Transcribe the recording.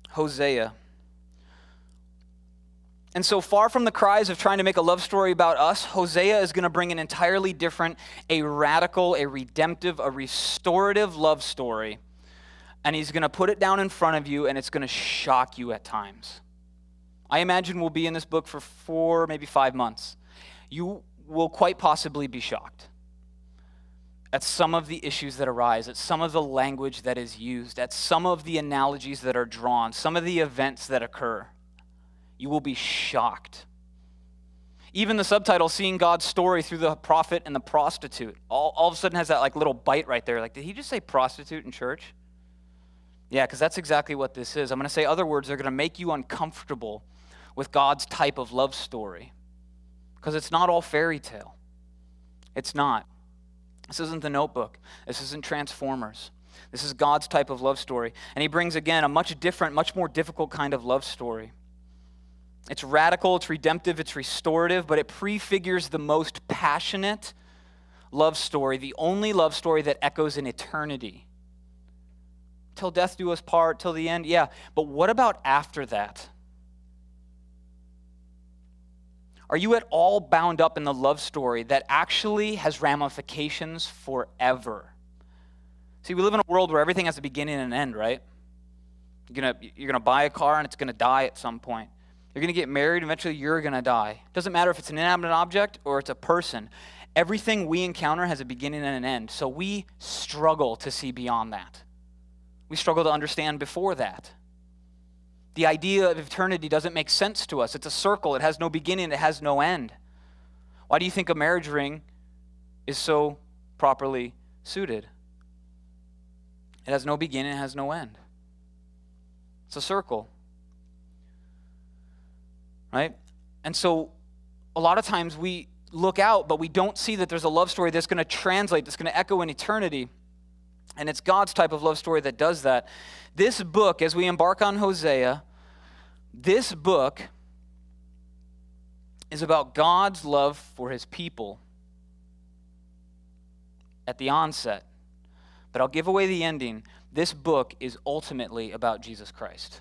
Hosea. And so far from the cries of trying to make a love story about us, Hosea is going to bring an entirely different, a radical, a redemptive, a restorative love story. And he's going to put it down in front of you, and it's going to shock you at times. I imagine we'll be in this book for 4, maybe 5 months. You will quite possibly be shocked at some of the issues that arise, at some of the language that is used, at some of the analogies that are drawn, some of the events that occur. You will be shocked. Even the subtitle, Seeing God's Story Through the Prophet and the Prostitute, all of a sudden has that like little bite right there. Like, did he just say prostitute in church? Yeah, because that's exactly what this is. I'm going to say other words that are going to make you uncomfortable with God's type of love story. Because it's not all fairy tale. It's not. This isn't The Notebook. This isn't Transformers. This is God's type of love story. And he brings, again, a much different, much more difficult kind of love story. It's radical, it's redemptive, it's restorative, but it prefigures the most passionate love story, the only love story that echoes in eternity. Till death do us part, till the end, yeah. But what about after that? Are you at all bound up in the love story that actually has ramifications forever? See, we live in a world where everything has a beginning and an end, right? You're gonna buy a car and it's gonna die at some point. You're gonna get married, eventually you're gonna die. It doesn't matter if it's an inanimate object or it's a person. Everything we encounter has a beginning and an end. So we struggle to see beyond that. We struggle to understand before that. The idea of eternity doesn't make sense to us. It's a circle. It has no beginning. It has no end. Why do you think a marriage ring is so properly suited? It has no beginning. It has no end. It's a circle. Right? And so a lot of times we look out, but we don't see that there's a love story that's going to translate, that's going to echo in eternity. And it's God's type of love story that does that. This book, as we embark on Hosea, this book is about God's love for his people at the onset. But I'll give away the ending. This book is ultimately about Jesus Christ.